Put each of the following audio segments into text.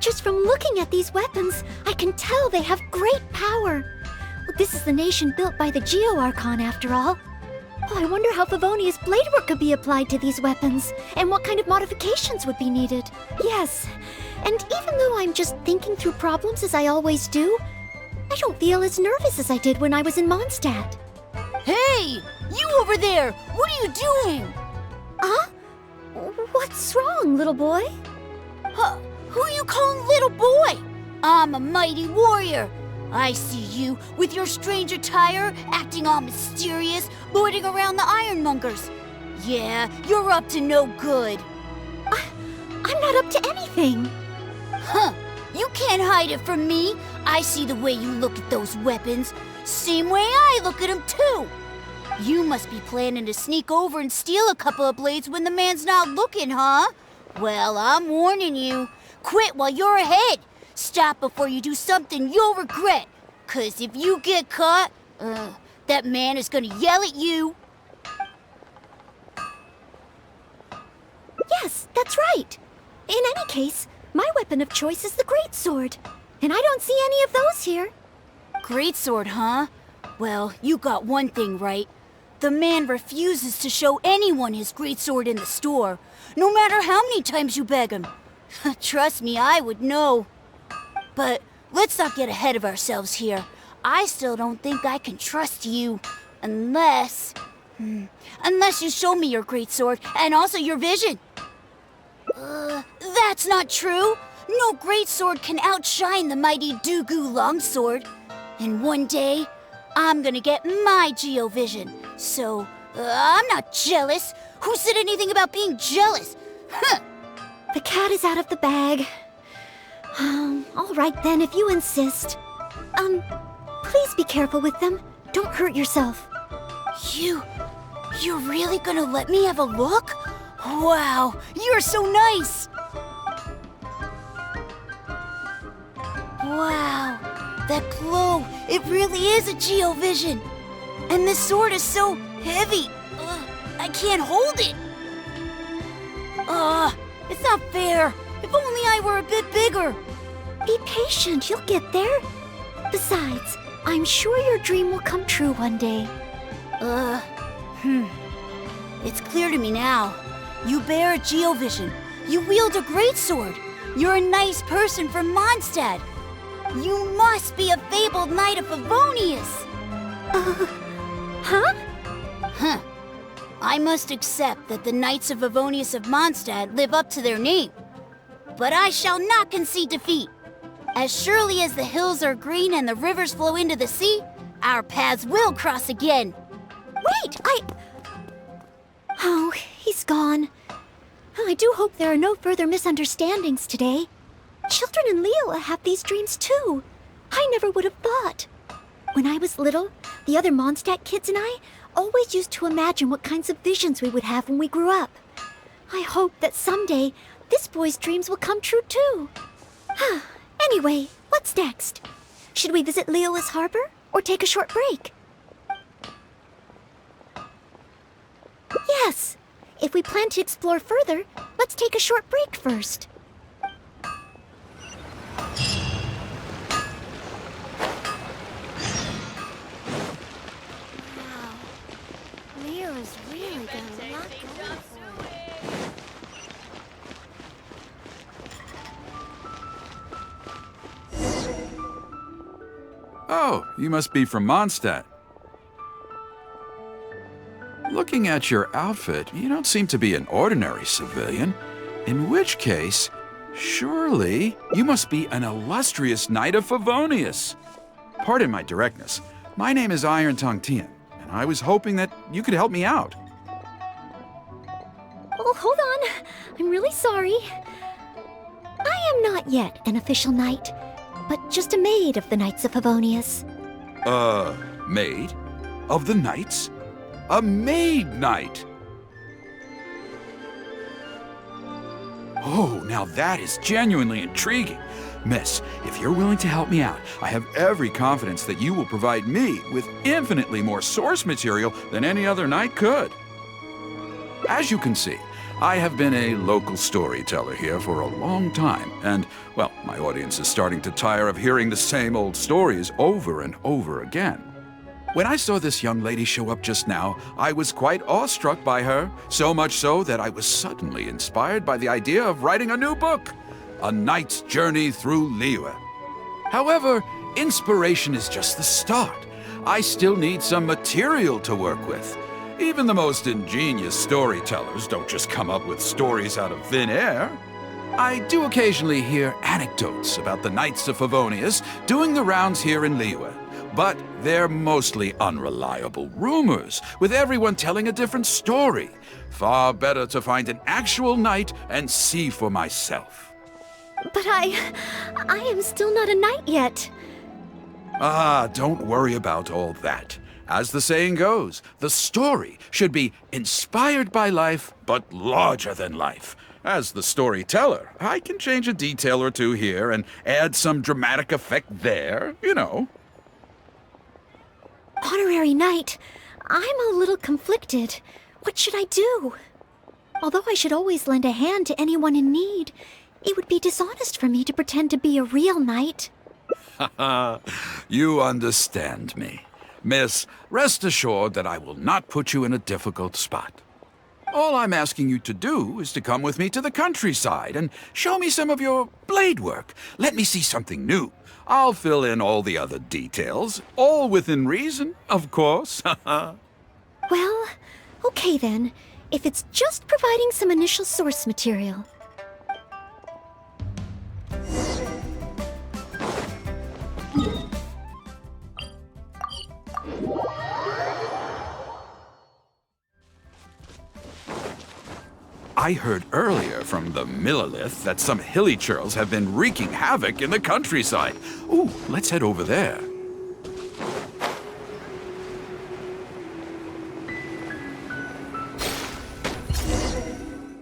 Just from looking at these weapons, I can tell they have great power. Well, this is the nation built by the Geo-Archon, after all. Oh, I wonder how Favonia's blade work could be applied to these weapons, and what kind of modifications would be needed. Yes, and even though I'm just thinking through problems as I always do, I don't feel as nervous as I did when I was in Mondstadt. Hey! You over there! What are you doing? Huh? What's wrong, little boy? Huh? Who are you calling little boy? I'm a mighty warrior. I see you with your strange attire, acting all mysterious, lording around the ironmongers. Yeah, you're up to no good. I'm not up to anything. Huh? You can't hide it from me. I see the way you look at those weapons. Same way I look at them, too. You must be planning to sneak over and steal a couple of blades when the man's not looking, huh? Well, I'm warning you. Quit while you're ahead. Stop before you do something you'll regret. 'Cause if you get caught, that man is gonna yell at you. Yes, that's right. In any case, my weapon of choice is the greatsword. And I don't see any of those here. Greatsword, huh? Well, you got one thing right. The man refuses to show anyone his greatsword in the store, no matter how many times you beg him. Trust me, I would know. But let's not get ahead of ourselves here. I still don't think I can trust you, unless you show me your greatsword and also your vision. That's not true. No greatsword can outshine the mighty Dugu longsword. And one day, I'm gonna get my Geo-vision. So, I'm not jealous. Who said anything about being jealous? Huh. The cat is out of the bag. All right then, if you insist. Please be careful with them. Don't hurt yourself. You're really gonna let me have a look? Wow, you're so nice! Wow, that glow, it really is a Geo-vision. And this sword is so heavy. I can't hold it. It's not fair. If only I were a bit bigger. Be patient, you'll get there. Besides, I'm sure your dream will come true one day. It's clear to me now. You bear a Geo-vision. You wield a greatsword. You're a nice person from Mondstadt. You must be a fabled knight of Favonius. Huh? Huh. I must accept that the Knights of Favonius of Mondstadt live up to their name. But I shall not concede defeat. As surely as the hills are green and the rivers flow into the sea, our paths will cross again. Wait, Oh, he's gone. I do hope there are no further misunderstandings today. Children in Leela have these dreams too. I never would have thought. When I was little, the other Mondstadt kids and I always used to imagine what kinds of visions we would have when we grew up. I hope that someday this boy's dreams will come true too. Anyway, what's next? Should we visit Leela's harbor or take a short break? Yes. If we plan to explore further, let's take a short break first. Wow. Leela's really got a lot going for her. Oh, you must be from Mondstadt. Looking at your outfit, you don't seem to be an ordinary civilian. In which case, surely you must be an illustrious knight of Favonius. Pardon my directness. My name is Iron Tongue Tian, and I was hoping that you could help me out. Oh, hold on. I'm really sorry. I am not yet an official knight, but just a maid of the Knights of Favonius. Maid? Of the Knights? A maid knight! Oh, now that is genuinely intriguing. Miss, if you're willing to help me out, I have every confidence that you will provide me with infinitely more source material than any other knight could. As you can see, I have been a local storyteller here for a long time, and, well, my audience is starting to tire of hearing the same old stories over and over again. When I saw this young lady show up just now, I was quite awestruck by her, so much so that I was suddenly inspired by the idea of writing a new book, A Knight's Journey Through Liyue. However, inspiration is just the start. I still need some material to work with. Even the most ingenious storytellers don't just come up with stories out of thin air. I do occasionally hear anecdotes about the Knights of Favonius doing the rounds here in Liyue, but they're mostly unreliable rumors, with everyone telling a different story. Far better to find an actual knight and see for myself. But I am still not a knight yet. Ah, don't worry about all that. As the saying goes, the story should be inspired by life, but larger than life. As the storyteller, I can change a detail or two here and add some dramatic effect there, you know. Honorary knight, I'm a little conflicted. What should I do? Although I should always lend a hand to anyone in need, it would be dishonest for me to pretend to be a real knight. You understand me. Miss, rest assured that I will not put you in a difficult spot. All I'm asking you to do is to come with me to the countryside and show me some of your blade work. Let me see something new. I'll fill in all the other details, all within reason, of course. Well, okay then, if it's just providing some initial source material. I heard earlier from the Millilith that some hilly churls have been wreaking havoc in the countryside. Ooh, let's head over there.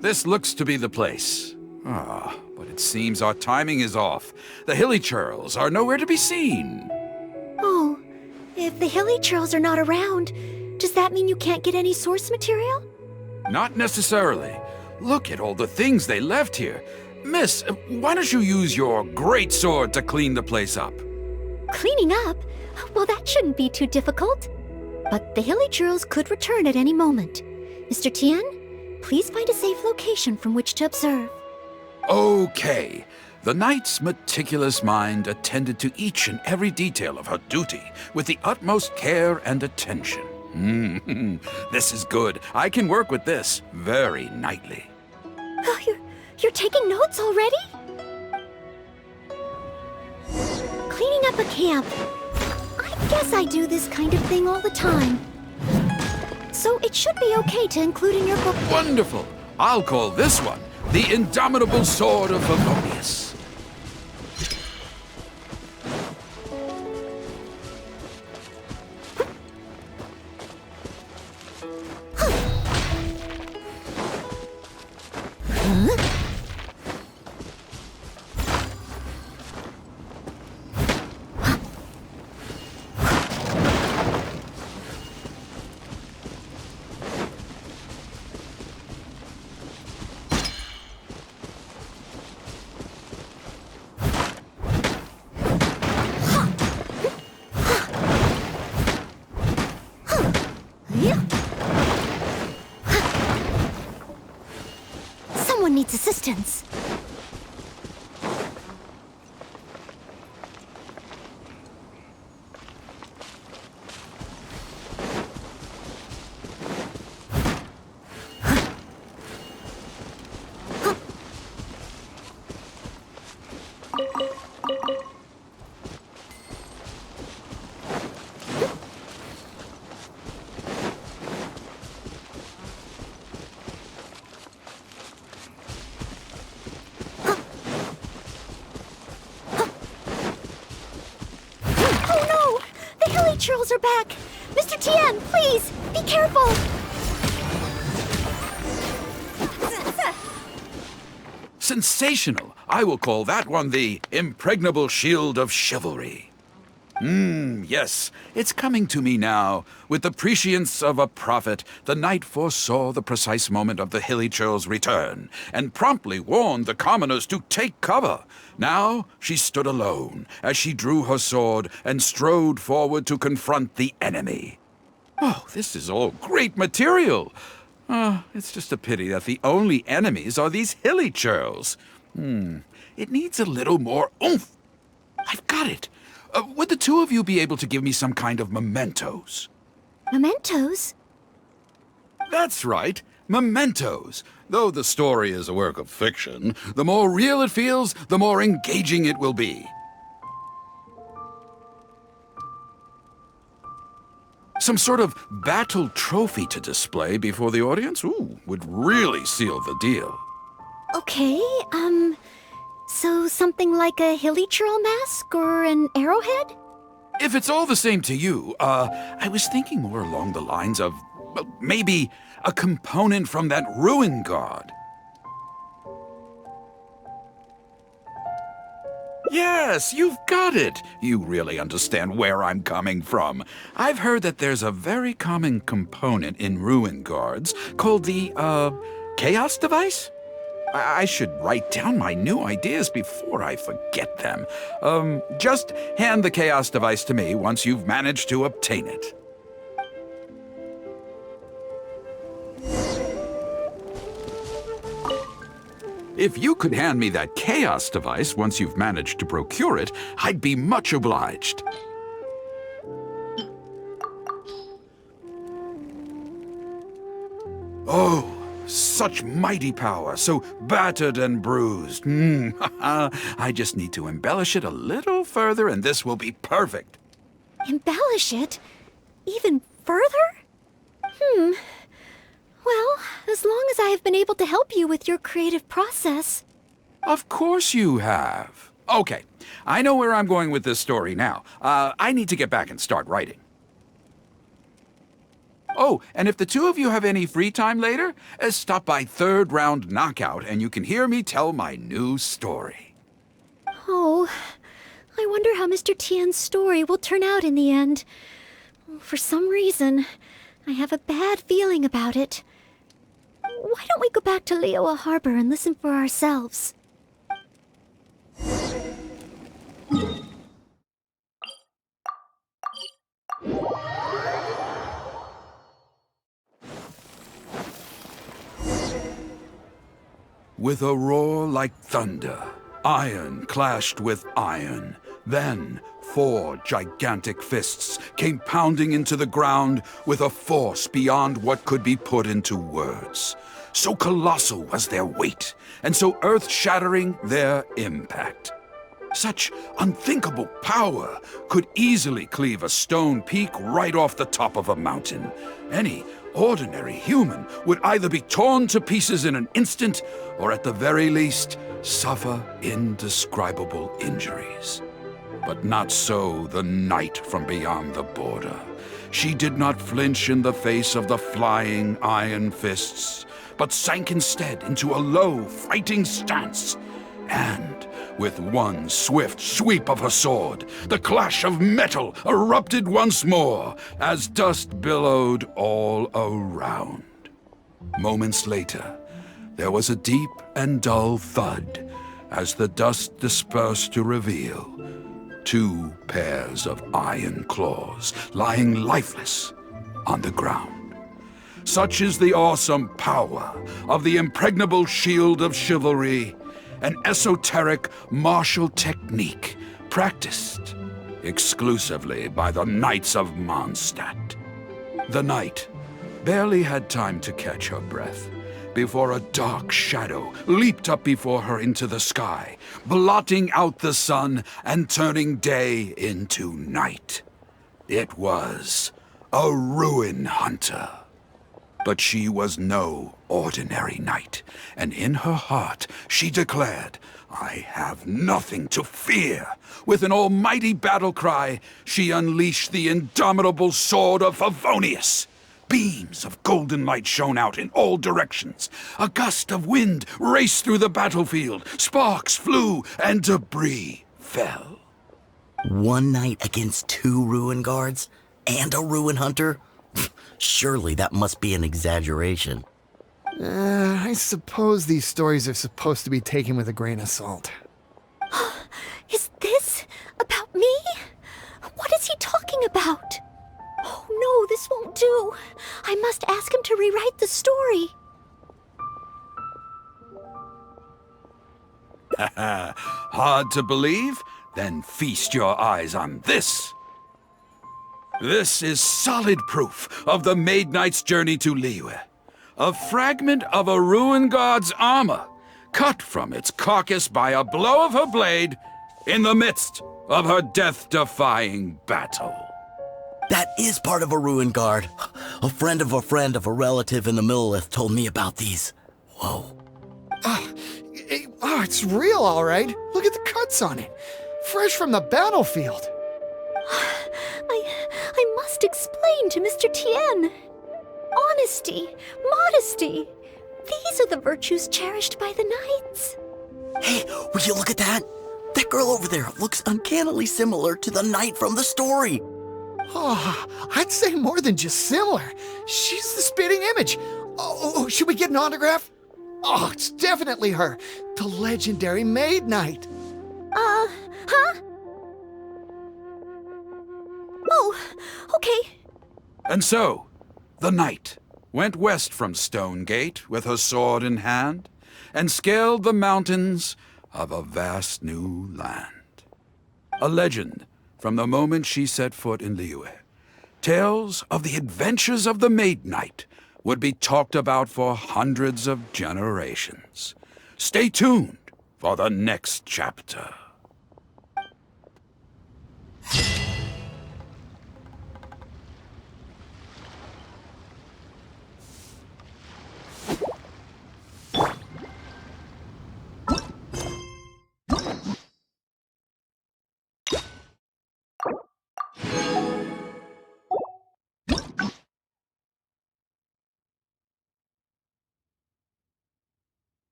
This looks to be the place. Ah, but it seems our timing is off. The hilly churls are nowhere to be seen. Oh, if the hilly churls are not around, does that mean you can't get any source material? Not necessarily. Look at all the things they left here. Miss, why don't you use your great sword to clean the place up? Cleaning up? Well, that shouldn't be too difficult. But the hilly churls could return at any moment. Mr. Tien, please find a safe location from which to observe. Okay. The knight's meticulous mind attended to each and every detail of her duty with the utmost care and attention. This is good. I can work with this very knightly. Oh, you're taking notes already? Cleaning up a camp. I guess I do this kind of thing all the time. So it should be okay to include in your book. Wonderful. I'll call this one the Indomitable Sword of Favonius. Someone needs assistance. Churls are back! Mr. Tien, please, be careful! Sensational! I will call that one the Impregnable Shield of Chivalry. Yes, it's coming to me now. With the prescience of a prophet, the knight foresaw the precise moment of the hilly churl's return, and promptly warned the commoners to take cover. Now she stood alone, as she drew her sword and strode forward to confront the enemy. Oh, this is all great material. It's just a pity that the only enemies are these hilly churls. It needs a little more oomph. I've got it. Would the two of you be able to give me some kind of mementos? Mementos? That's right, mementos. Though the story is a work of fiction, the more real it feels, the more engaging it will be. Some sort of battle trophy to display before the audience? Would really seal the deal. Okay, so something like a hilly churl mask or an arrowhead? If it's all the same to you, I was thinking more along the lines of, well, maybe a component from that ruin god. Yes, you've got it. You really understand where I'm coming from. I've heard that there's a very common component in ruin guards called the, chaos device? I should write down my new ideas before I forget them. Just hand the chaos device to me once you've managed to obtain it. If you could hand me that chaos device once you've managed to procure it, I'd be much obliged. Oh, such mighty power, so battered and bruised. I just need to embellish it a little further and this will be perfect. Embellish it? Even further? Well, as long as I have been able to help you with your creative process. Of course you have. Okay, I know where I'm going with this story now. I need to get back and start writing. Oh, and if the two of you have any free time later, stop by Third Round Knockout and you can hear me tell my new story. Oh, I wonder how Mr. Tian's story will turn out in the end. For some reason, I have a bad feeling about it. Why don't we go back to Liyue Harbor and listen for ourselves? With a roar like thunder, iron clashed with iron. Then 4 gigantic fists came pounding into the ground with a force beyond what could be put into words. So colossal was their weight, and so earth-shattering their impact. Such unthinkable power could easily cleave a stone peak right off the top of a mountain. Any ordinary human would either be torn to pieces in an instant, or at the very least, suffer indescribable injuries. But not so the knight from beyond the border. She did not flinch in the face of the flying iron fists, but sank instead into a low, fighting stance. And with one swift sweep of her sword, the clash of metal erupted once more as dust billowed all around. Moments later, there was a deep and dull thud as the dust dispersed to reveal 2 pairs of iron claws lying lifeless on the ground. Such is the awesome power of the impregnable shield of chivalry, an esoteric martial technique practiced exclusively by the Knights of Mondstadt. The knight barely had time to catch her breath before a dark shadow leaped up before her into the sky, blotting out the sun and turning day into night. It was a ruin hunter. But she was no ordinary knight, and in her heart she declared, "I have nothing to fear." With an almighty battle cry, she unleashed the indomitable sword of Favonius. Beams of golden light shone out in all directions. A gust of wind raced through the battlefield. Sparks flew and debris fell. One knight against 2 ruin guards? And a ruin hunter? Surely that must be an exaggeration. I suppose these stories are supposed to be taken with a grain of salt. Is this about me? What is he talking about? Oh no, this won't do. I must ask him to rewrite the story. Hard to believe? Then feast your eyes on this. This is solid proof of the Maid Knight's journey to Liyue. A fragment of a ruin god's armor, cut from its carcass by a blow of her blade in the midst of her death-defying battle. That is part of a ruin guard. A friend of a relative in the Millelith told me about these. Whoa. It's real, all right. Look at the cuts on it. Fresh from the battlefield. I must explain to Mr. Tien. Honesty, modesty. These are the virtues cherished by the knights. Hey, will you look at that? That girl over there looks uncannily similar to the knight from the story. Oh, I'd say more than just similar. She's the spitting image. Oh, should we get an autograph? Oh, it's definitely her. The legendary Maid Knight. Huh? Oh, okay. And so, the knight went west from Stone Gate with her sword in hand and scaled the mountains of a vast new land. A legend from the moment she set foot in Liyue. Tales of the adventures of the Maid Knight would be talked about for hundreds of generations. Stay tuned for the next chapter.